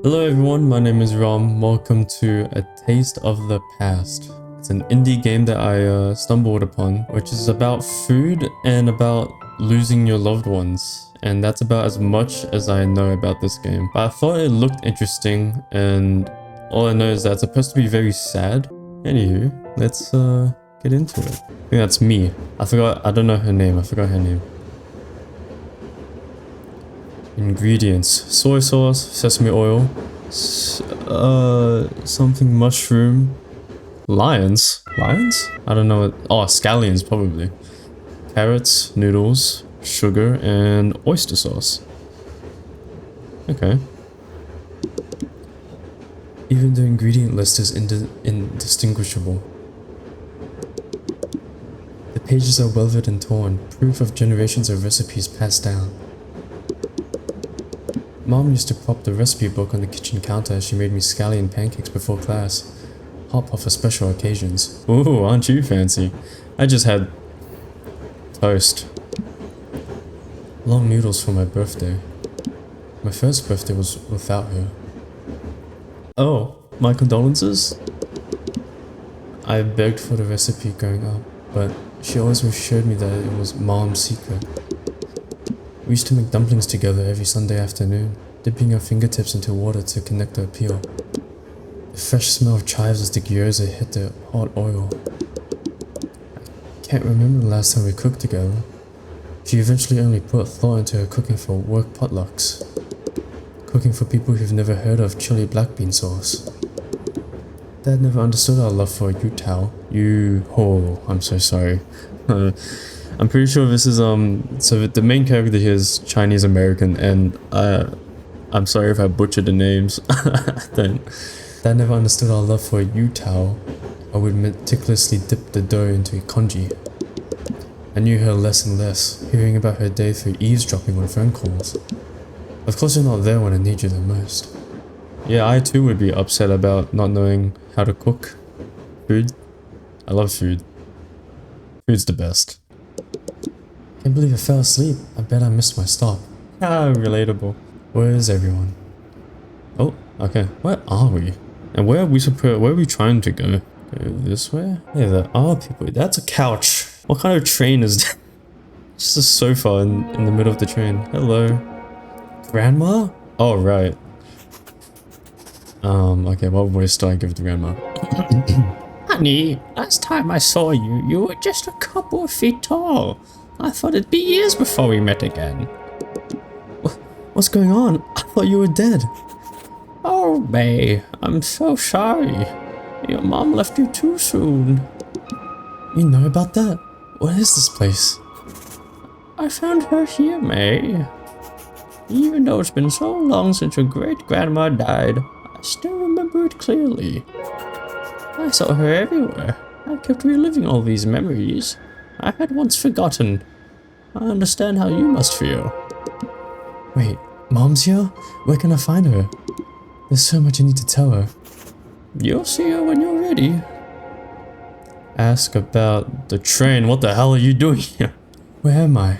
Hello everyone, my name is Rom. Welcome to A Taste of the Past. It's an indie game that I stumbled upon, which is about food and about losing your loved ones. And that's about as much as I know about this game. But I thought it looked interesting, and all I know is that it's supposed to be very sad. Anywho, let's get into it. I think that's me. I don't know her name. I forgot her name. Ingredients: soy sauce, sesame oil, something mushroom, lions? I don't know what, oh, scallions probably. Carrots, noodles, sugar, and oyster sauce. Okay. Even the ingredient list is indistinguishable. The pages are weathered and torn, proof of generations of recipes passed down. Mom used to prop the recipe book on the kitchen counter as she made me scallion pancakes before class. Hot pot for special occasions. Ooh, aren't you fancy? I just had toast. Long noodles for my birthday. My first birthday was without her. Oh, my condolences? I begged for the recipe growing up, but she always assured me that it was Mom's secret. We used to make dumplings together every Sunday afternoon, dipping our fingertips into water to connect the appeal. The fresh smell of chives as the gyoza hit the hot oil. I can't remember the last time we cooked together. She eventually only put thought into her cooking for work potlucks. Cooking for people who've never heard of chili black bean sauce. Dad never understood our love for oh, I'm so sorry. I'm pretty sure this is so the main character here is Chinese American, and I'm sorry if I butchered the names. Dad never understood our love for yutao. I would meticulously dip the dough into congee. I knew her less and less, hearing about her day through eavesdropping on phone calls. Of course you're not there when I need you the most. Yeah, I too would be upset about not knowing how to cook food. I love food. Food's the best. Can't believe I fell asleep. I bet I missed my stop. Ah, relatable. Where is everyone? Oh, okay. Where are we? And where are we trying to go? Go this way? Yeah, there are people. That's a couch. What kind of train is that? Just a sofa in the middle of the train. Hello. Grandma? Oh, right. Okay, what voice do I give to Grandma? Honey, last time I saw you, you were just a couple of feet tall. I thought it'd be years before we met again. What's going on? I thought you were dead. Oh, May, I'm so sorry. Your mom left you too soon. You know about that? What is this place? I found her here, May. Even though it's been so long since your great-grandma died, I still remember it clearly. I saw her everywhere. I kept reliving all these memories I had once forgotten. I understand how you must feel. Wait, Mom's here? Where can I find her? There's so much I need to tell her. You'll see her when you're ready. Ask about the train. What the hell are you doing here? Where am I?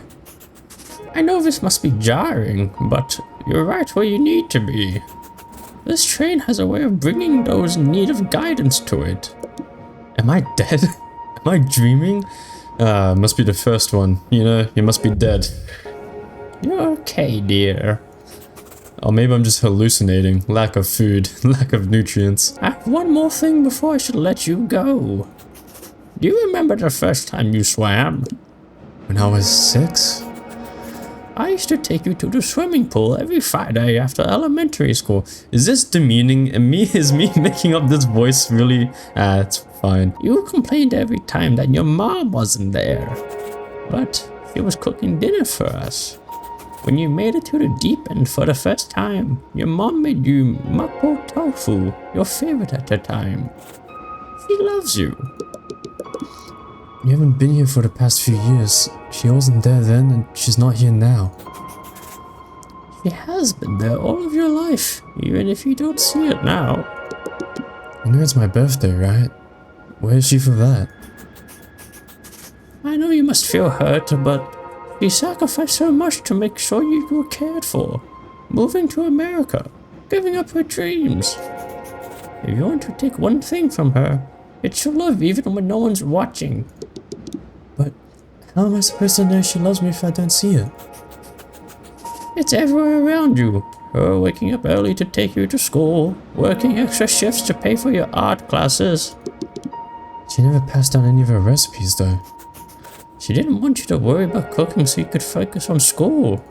I know this must be jarring, but you're right where you need to be. This train has a way of bringing those in need of guidance to it. Am I dead? Am I dreaming? Must be the first one. You know, you must be dead. You're okay, dear. Or maybe I'm just hallucinating. Lack of food. Lack of nutrients. I have one more thing before I should let you go. Do you remember the first time you swam? When I was 6? I used to take you to the swimming pool every Friday after elementary school. Is this demeaning? And is me making up this voice really? It's fine. You complained every time that your mom wasn't there. But she was cooking dinner for us. When you made it to the deep end for the first time, your mom made you mapo tofu, your favorite at the time. She loves you. You haven't been here for the past few years. She wasn't there then, and she's not here now. She has been there all of your life, even if you don't see it now. You know it's my birthday, right? Where is she for that? I know you must feel hurt, but she sacrificed so much to make sure you were cared for. Moving to America, giving up her dreams. If you want to take one thing from her, it's your love even when no one's watching. But how am I supposed to know she loves me if I don't see it? It's everywhere around you. Her waking up early to take you to school, working extra shifts to pay for your art classes. She never passed down any of her recipes though. She didn't want you to worry about cooking so you could focus on school.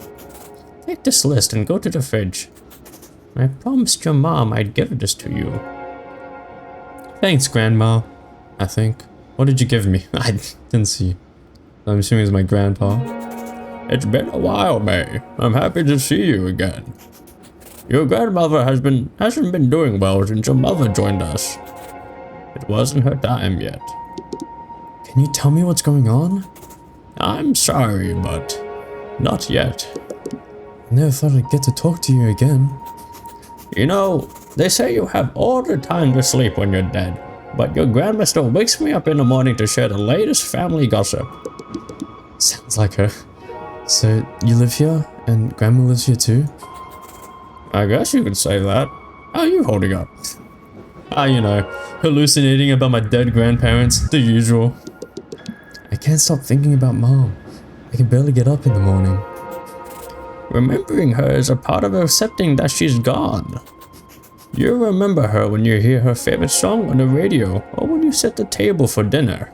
Take this list and go to the fridge. I promised your mom I'd give this to you. Thanks, Grandma. I think. What did you give me? I didn't see. I'm assuming it's my grandpa. It's been a while, May. I'm happy to see you again. Your grandmother hasn't been doing well since your mother joined us. It wasn't her time yet. Can you tell me what's going on? I'm sorry, but not yet. I never thought I'd get to talk to you again. You know, they say you have all the time to sleep when you're dead, but your grandma still wakes me up in the morning to share the latest family gossip. Sounds like her. So, you live here, and Grandma lives here too? I guess you could say that. How are you holding up? You know, hallucinating about my dead grandparents, the usual. I can't stop thinking about Mom. I can barely get up in the morning. Remembering her is a part of accepting that she's gone. You remember her when you hear her favorite song on the radio or when you set the table for dinner.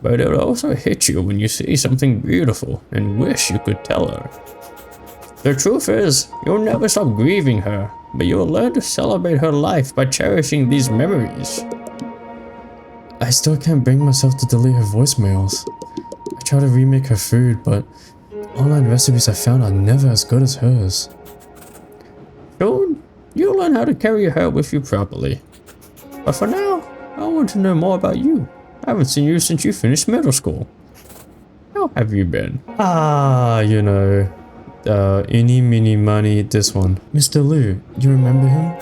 But it'll also hit you when you see something beautiful and wish you could tell her. The truth is, you'll never stop grieving her, but you'll learn to celebrate her life by cherishing these memories. I still can't bring myself to delete her voicemails. I try to remake her food, but online recipes I found are never as good as hers. Soon, you'll learn how to carry her with you properly. But for now, I want to know more about you. I haven't seen you since you finished middle school. How have you been? You know, eeny, meeny, miny, this one. Mr. Liu, you remember him?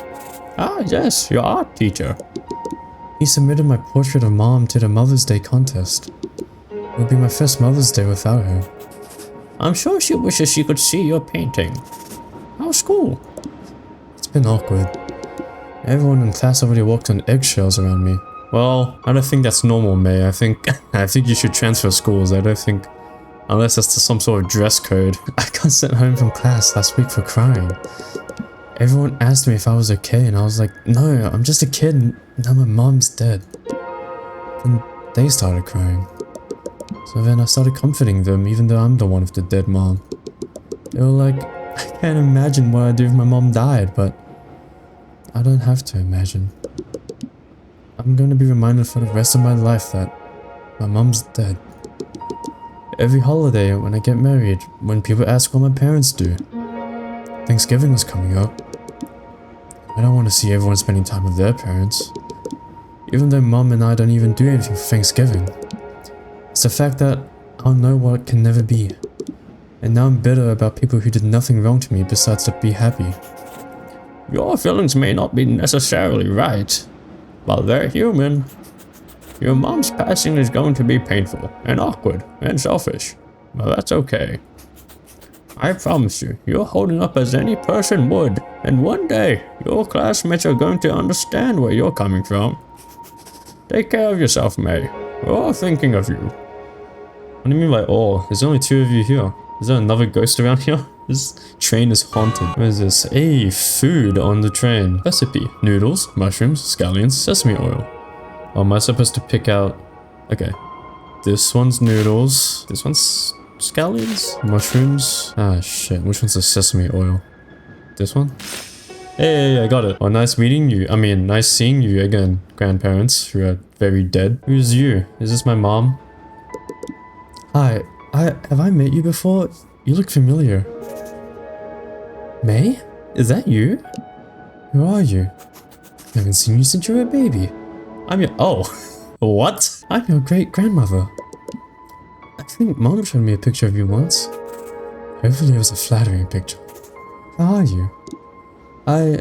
Ah, yes, your art teacher. He submitted my portrait of Mom to the Mother's Day contest. It would be my first Mother's Day without her. I'm sure she wishes she could see your painting. How's school? It's been awkward. Everyone in class already walked on eggshells around me. Well, I don't think that's normal, May. I think you should transfer schools. I don't think, unless that's some sort of dress code. I got sent home from class last week for crying. Everyone asked me if I was okay, and I was like, no, I'm just a kid, and now my mom's dead. Then they started crying. So then I started comforting them, even though I'm the one with the dead mom. They were like, I can't imagine what I'd do if my mom died, but I don't have to imagine. I'm going to be reminded for the rest of my life that my mom's dead. Every holiday, when I get married, when people ask what my parents do, Thanksgiving was coming up. I don't want to see everyone spending time with their parents. Even though Mom and I don't even do anything for Thanksgiving. It's the fact that I'll know what can never be. And now I'm bitter about people who did nothing wrong to me besides to be happy. Your feelings may not be necessarily right, but they're human. Your mom's passing is going to be painful, and awkward, and selfish, but that's okay. I promise you, you're holding up as any person would, and one day, your classmates are going to understand where you're coming from. Take care of yourself, May. We're all thinking of you. What do you mean by all? There's only 2 of you here. Is there another ghost around here? This train is haunted. What is this? Hey, food on the train. Recipe. Noodles, mushrooms, scallions, sesame oil. Oh, am I supposed to pick out... Okay. This one's noodles. This one's scallions. Mushrooms. Ah, shit. Which one's the sesame oil? This one? Hey, I got it. Oh, nice meeting you. I mean, nice seeing you again, grandparents who are very dead. Who's you? Is this my mom? Hi. Have I met you before? You look familiar. May? Is that you? Who are you? I haven't seen you since you were a baby. I'm your- oh. What? I'm your great-grandmother. I think Mom showed me a picture of you once. Hopefully it was a flattering picture. How are you? I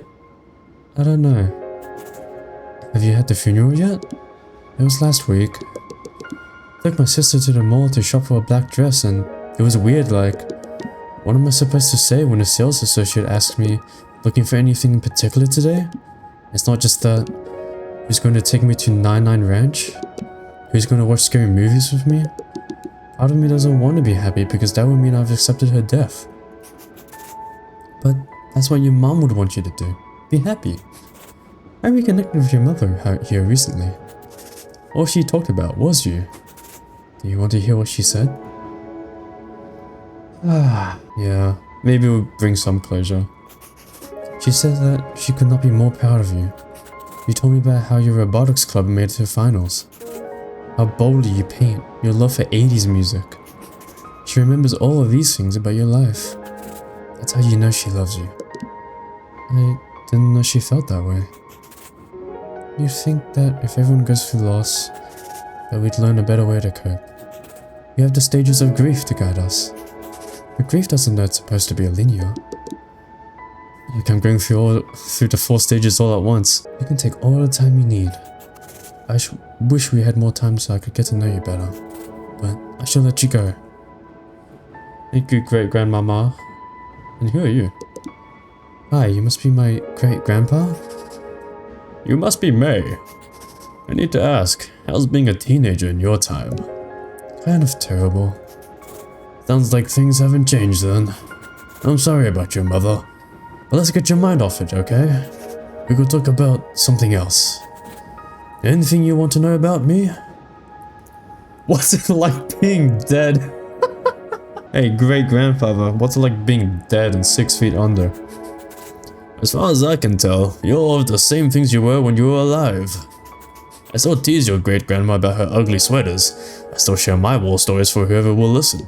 don't know. Have you had the funeral yet? It was last week. I took my sister to the mall to shop for a black dress and it was weird, like, what am I supposed to say when a sales associate asks me, Looking for anything in particular today? It's not just that. Who's going to take me to 99 Ranch? Who's going to watch scary movies with me? Part of me doesn't want to be happy because that would mean I've accepted her death. But that's what your mom would want you to do. Be happy. I reconnected with your mother out here recently. All she talked about was you. Do you want to hear what she said? Yeah, maybe it would bring some closure. She said that she could not be more proud of you. You told me about how your robotics club made it to finals. How boldly you paint, your love for 80s music. She remembers all of these things about your life. That's how you know she loves you. I didn't know she felt that way. You'd think that if everyone goes through loss, that we'd learn a better way to cope. We have the stages of grief to guide us. But grief doesn't know it's supposed to be linear. You can go through the 4 stages all at once. You can take all the time you need. I wish we had more time so I could get to know you better. But I shall let you go. Thank you, great-grandmama. And who are you? Hi, you must be my great-grandpa? You must be May. I need to ask, how's being a teenager in your time? Kind of terrible. Sounds like things haven't changed then. I'm sorry about your mother. But let's get your mind off it, okay? We could talk about something else. Anything you want to know about me? What's it like being dead? Hey, great-grandfather, what's it like being dead and 6 feet under? As far as I can tell, you're all of the same things you were when you were alive. I still tease your great-grandma about her ugly sweaters. I still share my war stories for whoever will listen.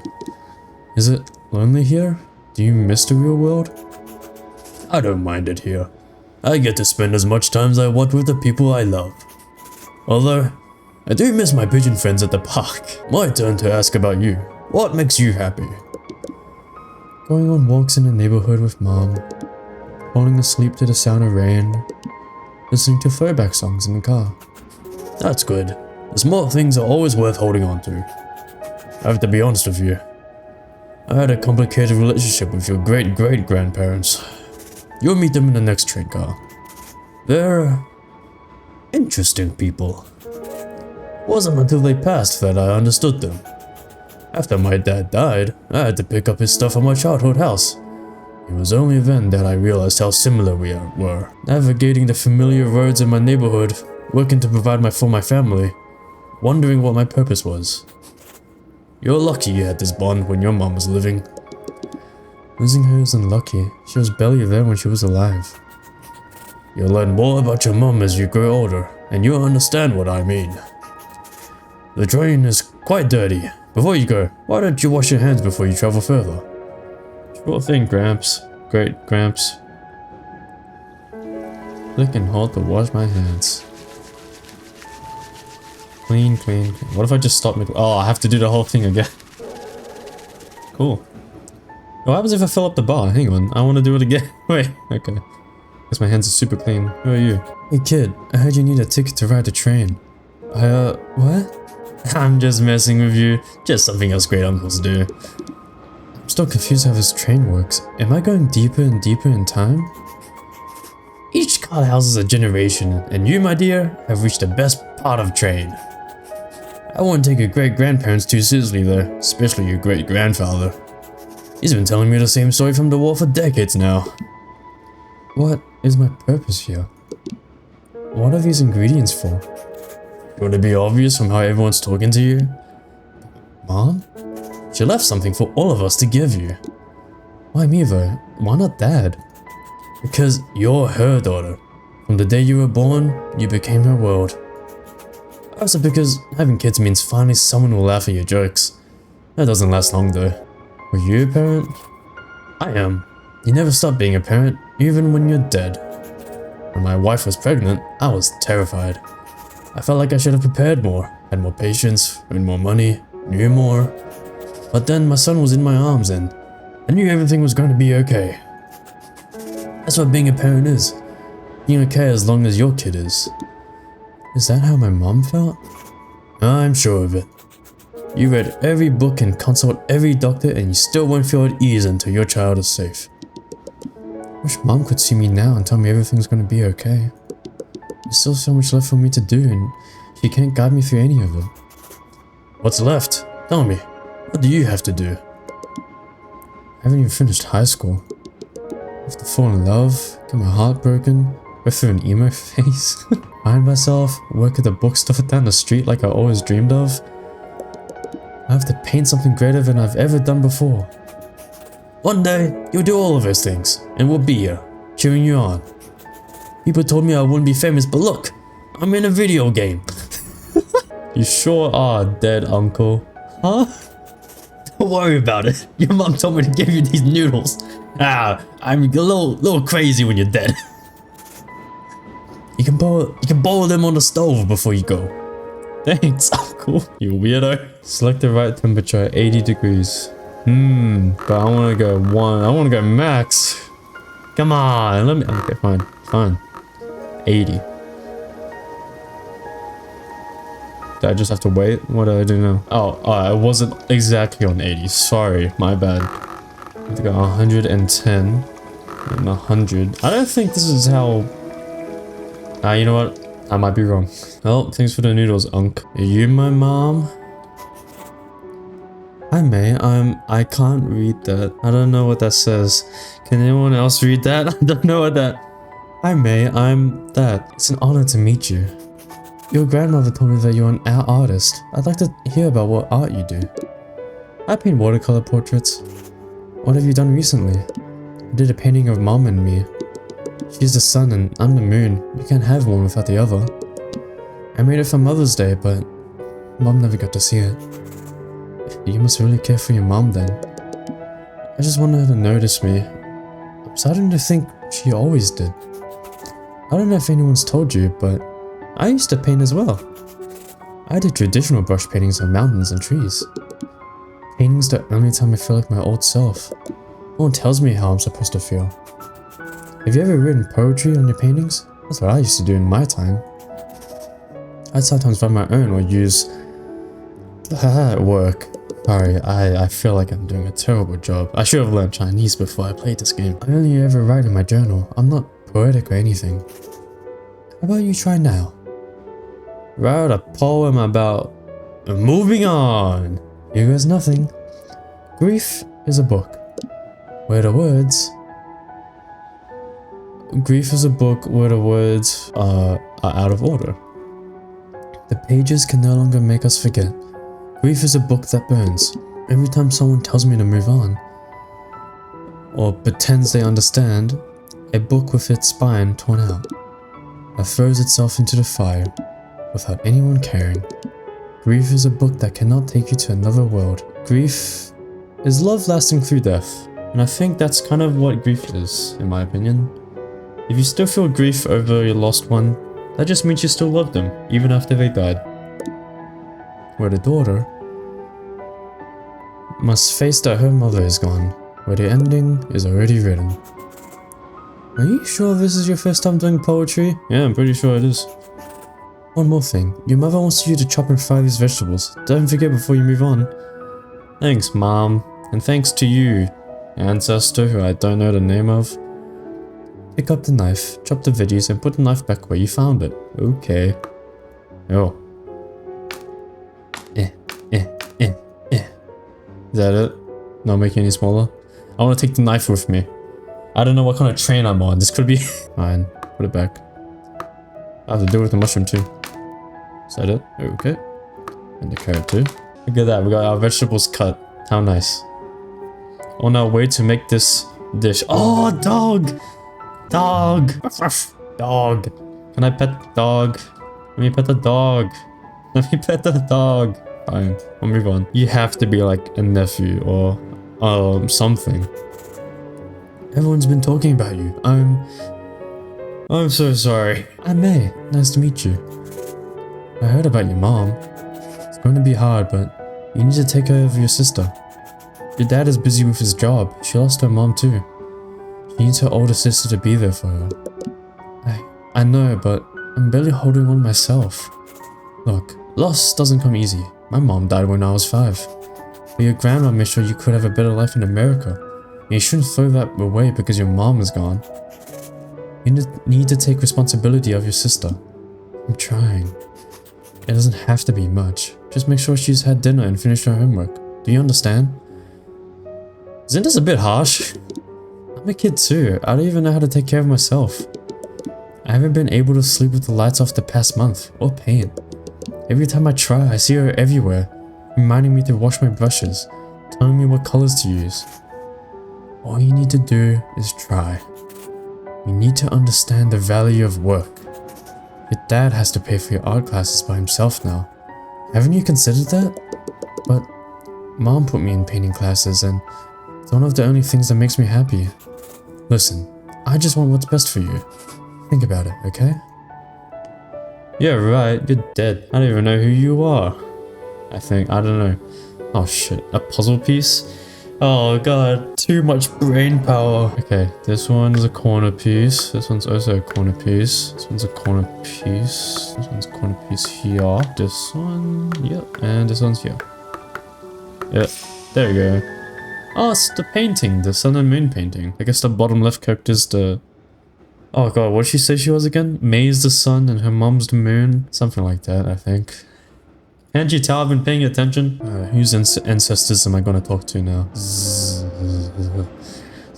Is it lonely here? Do you miss the real world? I don't mind it here. I get to spend as much time as I want with the people I love. Although, I do miss my pigeon friends at the park. My turn to ask about you. What makes you happy? Going on walks in the neighborhood with Mom. Falling asleep to the sound of rain. Listening to throwback songs in the car. That's good. The small things are always worth holding on to. I have to be honest with you. I had a complicated relationship with your great-great-grandparents. You'll meet them in the next train car. They're interesting people. Wasn't until they passed that I understood them. After my dad died, I had to pick up his stuff from my childhood house. It was only then that I realized how similar we were. Navigating the familiar roads in my neighborhood, working to provide for my family, wondering what my purpose was. You're lucky you had this bond when your mom was living. Losing her isn't lucky. She was barely there when she was alive. You'll learn more about your mom as you grow older, and you'll understand what I mean. The train is quite dirty. Before you go, why don't you wash your hands before you travel further? Sure thing, Gramps. Great, Gramps. Click and hold to wash my hands. Clean, clean, clean. What if I just stop me? Oh, I have to do the whole thing again. Cool. What happens if I fill up the bar? Hang on, I want to do it again. Wait, okay. Guess my hands are super clean. Who are you? Hey kid, I heard you need a ticket to ride the train. What? I'm just messing with you. Just something else great uncles do. I'm still confused how this train works. Am I going deeper and deeper in time? Each car houses a generation, and you, my dear, have reached the best part of train. I wouldn't take your great-grandparents too seriously though, especially your great-grandfather. He's been telling me the same story from the war for decades now. What is my purpose here? What are these ingredients for? Would it be obvious from how everyone's talking to you? Mom? She left something for all of us to give you. Why me though? Why not Dad? Because you're her daughter. From the day you were born, you became her world. Also because having kids means finally someone will laugh at your jokes. That doesn't last long though. Were you a parent? I am. You never stop being a parent, even when you're dead. When my wife was pregnant, I was terrified. I felt like I should have prepared more, had more patience, earned more money, knew more. But then my son was in my arms and I knew everything was going to be okay. That's what being a parent is. Being okay as long as your kid is. Is that how my mom felt? I'm sure of it. You read every book and consult every doctor and you still won't feel at ease until your child is safe. Wish Mom could see me now and tell me everything's gonna be okay. There's still so much left for me to do and she can't guide me through any of it. What's left? Tell me. What do you have to do? I haven't even finished high school. I have to fall in love, get my heart broken, go through an emo phase, find myself, work at the bookstore down the street like I always dreamed of. I have to paint something greater than I've ever done before. One day, you'll do all of those things, and we'll be here, cheering you on. People told me I wouldn't be famous, but look, I'm in a video game. You sure are dead, uncle. Huh? Don't worry about it. Your mom told me to give you these noodles. I'm a little crazy when you're dead. You can boil them on the stove before you go. Thanks, uncle. You weirdo. Select the right temperature, 80 degrees. But I want to go I want to go max. Come on, let me. Okay, fine. 80. Do I just have to wait? What do I do now? Oh, I wasn't exactly on 80. Sorry, my bad. I have to go 110 and 100. I don't think this is how. You know what? I might be wrong. Well, thanks for the noodles, Unc. Are you my mom? Hi, May. I can't read that. I don't know what that says. Can anyone else read that? I don't know what that. Hi, May. I'm that. It's an honor to meet you. Your grandmother told me that you're an artist. I'd like to hear about what art you do. I paint watercolor portraits. What have you done recently? I did a painting of Mom and me. She's the sun and I'm the moon. You can't have one without the other. I made it for Mother's Day, but Mom never got to see it. You must really care for your mom then. I just wanted her to notice me. I'm starting to think she always did. I don't know if anyone's told you, but I used to paint as well. I did traditional brush paintings of mountains and trees. Painting's the only time I feel like my old self. No one tells me how I'm supposed to feel. Have you ever written poetry on your paintings? That's what I used to do in my time. I'd sometimes write my own or use work. Sorry, I feel like I'm doing a terrible job. I should have learned Chinese before I played this game. I only ever write in my journal. I'm not poetic or anything. How about you try now? Write a poem about moving on. Here goes nothing. Grief is a book. Where the words. Grief is a book where the words are out of order. The pages can no longer make us forget. Grief is a book that burns. Every time someone tells me to move on, or pretends they understand, a book with its spine torn out, that throws itself into the fire without anyone caring. Grief is a book that cannot take you to another world. Grief is love lasting through death, and I think that's kind of what grief is, in my opinion. If you still feel grief over your lost one, that just means you still love them, even after they died. Where the daughter must face that her mother is gone, where the ending is already written. Are you sure this is your first time doing poetry? Yeah, I'm pretty sure it is. One more thing, your mother wants you to chop and fry these vegetables. Don't forget before you move on. Thanks, Mom. And thanks to you, ancestor who I don't know the name of. Pick up the knife, chop the veggies, and put the knife back where you found it. Okay. Oh. Is that it? Not making any smaller? I want to take the knife with me. I don't know what kind of train I'm on. This could be... Fine. Put it back. I have to do it with the mushroom too. Is that it? Okay. And the carrot too. Look at that. We got our vegetables cut. How nice. On our way to make this dish. Oh, dog! Dog! Dog. Can I pet the dog? Let me pet the dog. Let me pet the dog. Fine, we'll move on. You have to be like a nephew or something. Everyone's been talking about you. I'm so sorry. I'm May. Nice to meet you. I heard about your mom. It's going to be hard, but you need to take care of your sister. Your dad is busy with his job. She lost her mom too. She needs her older sister to be there for her. I know, but I'm barely holding on myself. Look, loss doesn't come easy. My mom died when I was 5. But your grandma made sure you could have a better life in America. You shouldn't throw that away because your mom is gone. You need to take responsibility of your sister. I'm trying. It doesn't have to be much. Just make sure she's had dinner and finished her homework. Do you understand? Isn't this a bit harsh? I'm a kid too. I don't even know how to take care of myself. I haven't been able to sleep with the lights off the past month. What pain. Every time I try, I see her everywhere, reminding me to wash my brushes, telling me what colors to use. All you need to do is try. You need to understand the value of work. Your dad has to pay for your art classes by himself now. Haven't you considered that? But Mom put me in painting classes and it's one of the only things that makes me happy. Listen, I just want what's best for you. Think about it, okay? Yeah, right, you're dead. I don't even know who you are. I don't know. Oh shit, a puzzle piece? Oh god, too much brain power. Okay, this one's a corner piece. This one's also a corner piece. This one's a corner piece. This one's a corner piece here. This one, yep, and this one's here. Yep, there we go. Oh, it's the painting, the sun and moon painting. I guess the bottom left character's the... Oh god, what did she say she was again? May's the sun and her mom's the moon? Something like that, I think. Can't you tell I've been paying attention? Whose ancestors am I gonna talk to now? So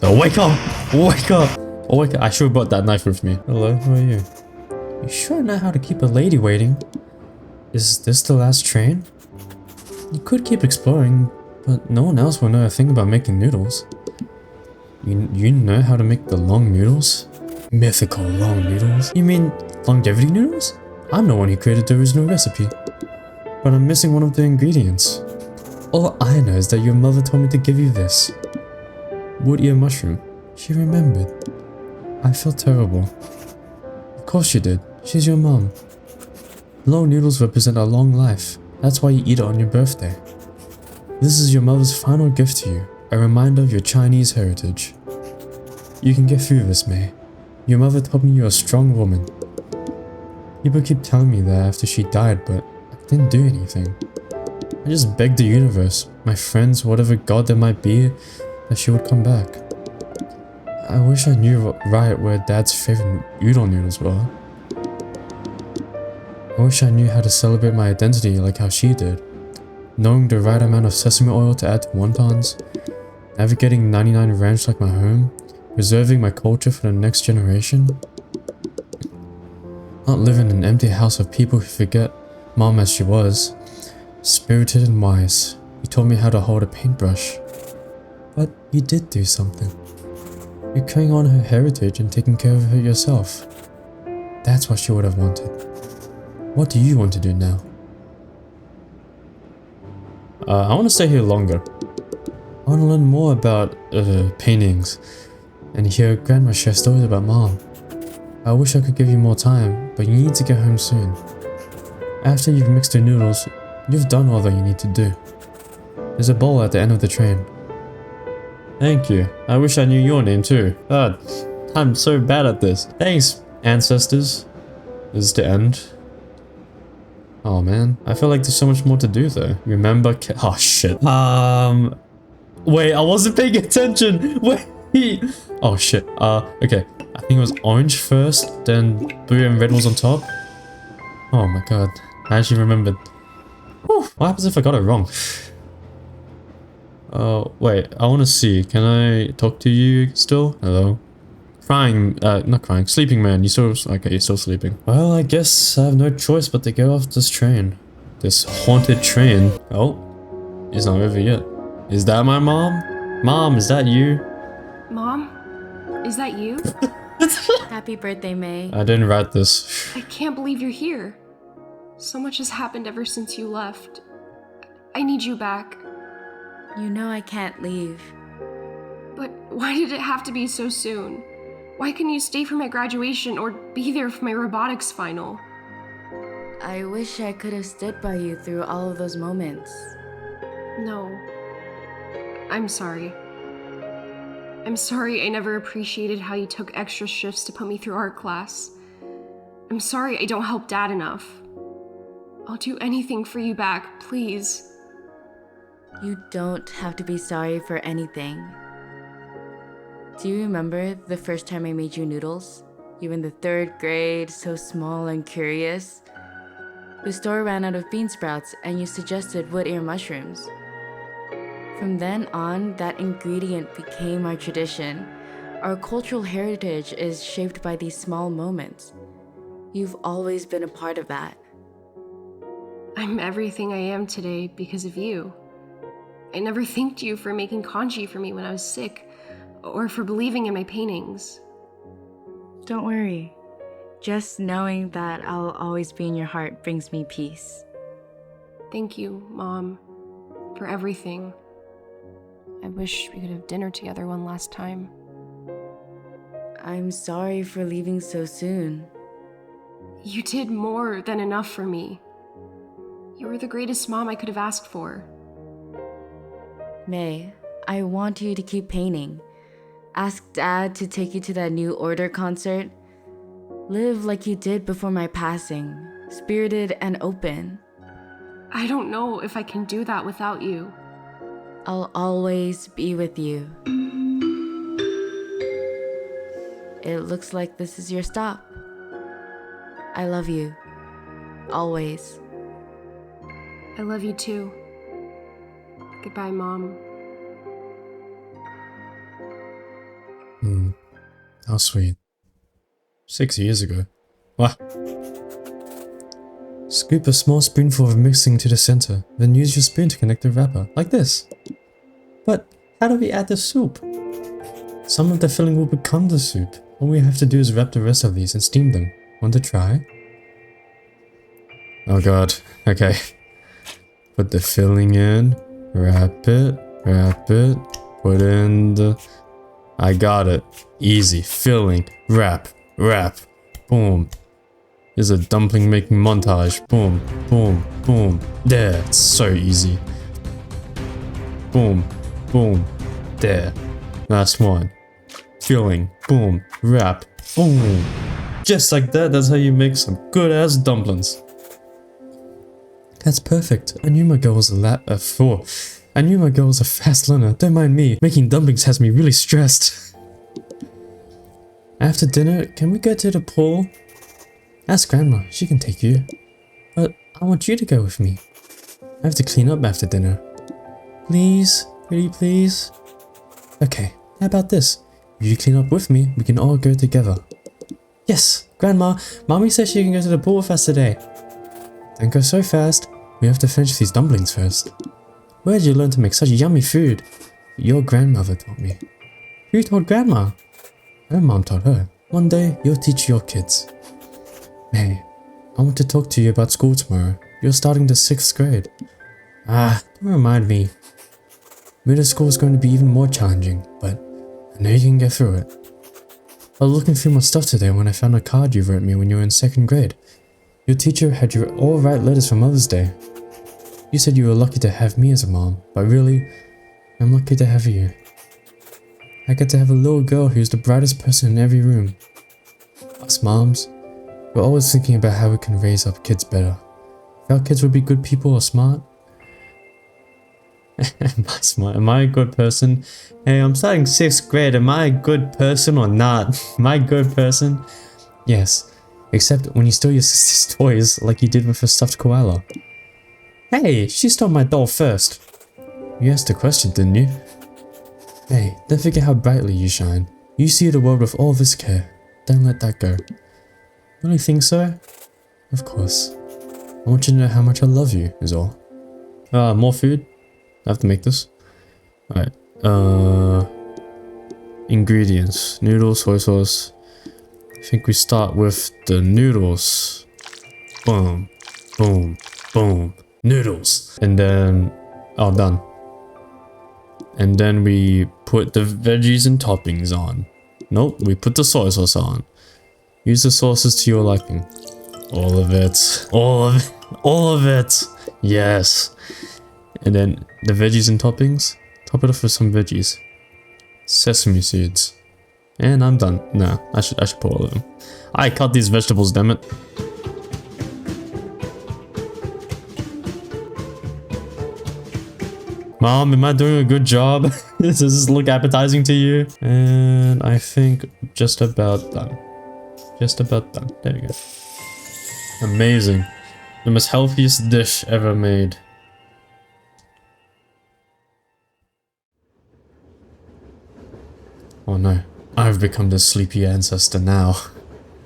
wake up! Wake up! Oh, wake up. I should have brought that knife with me. Hello, who are you? You sure know how to keep a lady waiting? Is this the last train? You could keep exploring, but no one else will know a thing about making noodles. You know how to make the long noodles? Mythical long noodles? You mean longevity noodles? I'm the one who created the original recipe. But I'm missing one of the ingredients. All I know is that your mother told me to give you this. Wood ear mushroom. She remembered. I felt terrible. Of course she did. She's your mom. Long noodles represent a long life. That's why you eat it on your birthday. This is your mother's final gift to you, a reminder of your Chinese heritage. You can get through this, May. Your mother told me you're a strong woman. People keep telling me that after she died, but I didn't do anything. I just begged the universe, my friends, whatever god there might be, that she would come back. I wish I knew right where Dad's favorite udon noodles were. I wish I knew how to celebrate my identity like how she did. Knowing the right amount of sesame oil to add to wontons, navigating 99 Ranch like my home, preserving my culture for the next generation. Not living in an empty house of people who forget Mom as she was. Spirited and wise, you taught me how to hold a paintbrush. But you did do something. You're carrying on her heritage and taking care of her yourself. That's what she would have wanted. What do you want to do now? I want to stay here longer. I want to learn more about paintings and hear Grandma share stories about Mom. I wish I could give you more time, but you need to get home soon. After you've mixed the noodles, you've done all that you need to do. There's a bowl at the end of the train. Thank you. I wish I knew your name too. God, I'm so bad at this. Thanks, ancestors. This is the end. Oh man, I feel like there's so much more to do though. Remember oh shit. Wait, I wasn't paying attention. Wait. Oh shit. Okay. I think it was orange first, then blue and red was on top. Oh my god. I actually remembered. Whew, what happens if I got it wrong? Wait, I want to see. Can I talk to you still? Hello? Crying, not crying, sleeping man, you still, okay, you're still sleeping. Well, I guess I have no choice but to get off this train. This haunted train. Oh, it's not over yet. Is that my mom? Mom, is that you? Mom? Is that you? Happy birthday, May. I didn't write this. I can't believe you're here. So much has happened ever since you left. I need you back. You know I can't leave. But why did it have to be so soon? Why couldn't you stay for my graduation or be there for my robotics final? I wish I could have stood by you through all of those moments. No. I'm sorry. I'm sorry I never appreciated how you took extra shifts to put me through art class. I'm sorry I don't help Dad enough. I'll do anything for you back, please. You don't have to be sorry for anything. Do you remember the first time I made you noodles? You were in the 3rd grade, so small and curious. The store ran out of bean sprouts and you suggested wood ear mushrooms. From then on, that ingredient became our tradition. Our cultural heritage is shaped by these small moments. You've always been a part of that. I'm everything I am today because of you. I never thanked you for making congee for me when I was sick, or for believing in my paintings. Don't worry. Just knowing that I'll always be in your heart brings me peace. Thank you, Mom, for everything. I wish we could have dinner together one last time. I'm sorry for leaving so soon. You did more than enough for me. You were the greatest mom I could have asked for. May, I want you to keep painting. Ask Dad to take you to that New Order concert. Live like you did before my passing, spirited and open. I don't know if I can do that without you. I'll always be with you. It looks like this is your stop. I love you. Always. I love you too. Goodbye, Mom. How sweet. 6 years ago. What? Scoop a small spoonful of mixing to the center, then use your spoon to connect the wrapper, like this. But how do we add the soup? Some of the filling will become the soup. All we have to do is wrap the rest of these and steam them. Want to try? Oh god, okay. Put the filling in, wrap it, put in the... I got it. Easy. Filling, wrap, boom. Here's a dumpling making montage. Boom, boom, boom. There, it's so easy. Boom, boom, there. Last one. Filling, boom, wrap, boom. Just like that, that's how you make some good ass dumplings. That's perfect. I knew my girl was I knew my girl was a fast learner. Don't mind me. Making dumplings has me really stressed. After dinner, can we go to the pool? Ask Grandma. She can take you. But I want you to go with me. I have to clean up after dinner. Please? Pretty please? Okay, how about this? If you clean up with me, we can all go together. Yes, Grandma. Mommy says she can go to the pool with us today. Don't go so fast. We have to finish these dumplings first. Where did you learn to make such yummy food? Your grandmother taught me. Who told Grandma? Her mom taught her. One day, you'll teach your kids. Hey, I want to talk to you about school tomorrow. You're starting the 6th grade. Don't remind me. Middle school is going to be even more challenging, but I know you can get through it. I was looking through my stuff today when I found a card you wrote me when you were in 2nd grade. Your teacher had you all write letters for Mother's Day. You said you were lucky to have me as a mom, but really, I'm lucky to have you. I get to have a little girl who's the brightest person in every room. Us moms, we're always thinking about how we can raise up kids better. If our kids would be good people or smart. Am I smart? Am I a good person? Hey, I'm starting 6th grade. Am I a good person or not? Am I a good person? Yes. Except when you steal your sister's toys like you did with her stuffed koala. Hey, she stole my doll first. You asked a question, didn't you? Hey, don't forget how brightly you shine. You see the world with all this care. Don't let that go. Really think so? Of course. I want you to know how much I love you, is all. More food? I have to make this. Alright. Ingredients. Noodles, soy sauce. I think we start with the noodles. Boom. Boom. Boom. Noodles. And then... oh, done. And then we put the veggies and toppings on. Nope, we put the soy sauce on. Use the sauces to your liking. All of it. All of it. All of it. Yes. And then the veggies and toppings. Top it off with some veggies. Sesame seeds. And I'm done. Nah, I should put all of them. I cut these vegetables, damn it. Mom, am I doing a good job? Does this look appetizing to you? And I think just about done. Just about done. There we go. Amazing. The most healthiest dish ever made. Oh no. I've become the sleepy ancestor now.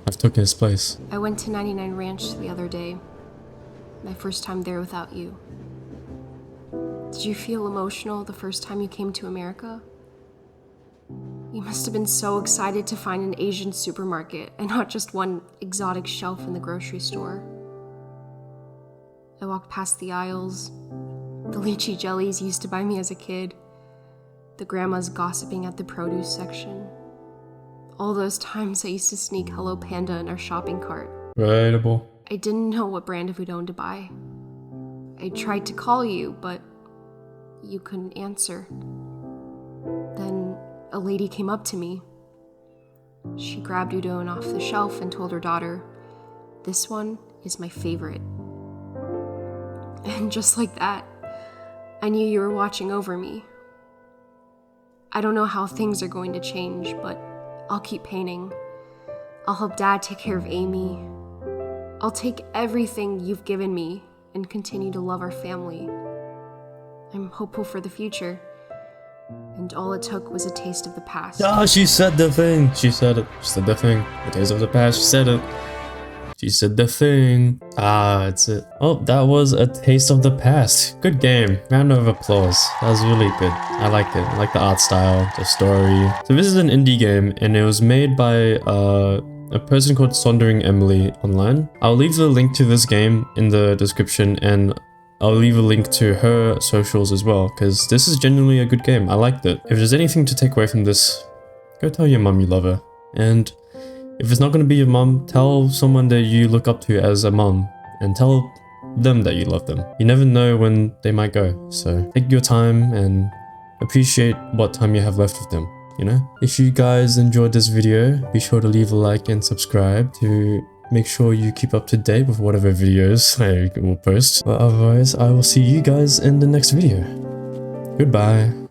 I've taken his place. I went to 99 Ranch the other day. My first time there without you. Did you feel emotional the first time you came to America? You must have been so excited to find an Asian supermarket and not just one exotic shelf in the grocery store. I walked past the aisles, the lychee jellies you used to buy me as a kid, the grandmas gossiping at the produce section. All those times I used to sneak Hello Panda in our shopping cart. Relatable. I didn't know what brand of udon to buy. I tried to call you, but you couldn't answer. Then a lady came up to me. She grabbed udon off the shelf and told her daughter, "This one is my favorite." And just like that, I knew you were watching over me. I don't know how things are going to change, but I'll keep painting. I'll help Dad take care of Amy. I'll take everything you've given me and continue to love our family. I'm hopeful for the future. And all it took was a taste of the past. Ah, she said the thing. She said it. She said the thing. The days of the past. She said it. She said the thing. Ah, it's it. Oh, that was a taste of the past. Good game. Round of applause. That was really good. I liked it. I like the art style, the story. So this is an indie game, and it was made by a person called SonderingEmily online. I'll leave the link to this game in the description, and I'll leave a link to her socials as well, because this is genuinely a good game. I liked it. If there's anything to take away from this, go tell your mum you love her. And if it's not going to be your mum, tell someone that you look up to as a mum, and tell them that you love them. You never know when they might go, so take your time and appreciate what time you have left with them, you know? If you guys enjoyed this video, be sure to leave a like and subscribe to make sure you keep up to date with whatever videos I will post. But otherwise, I will see you guys in the next video. Goodbye.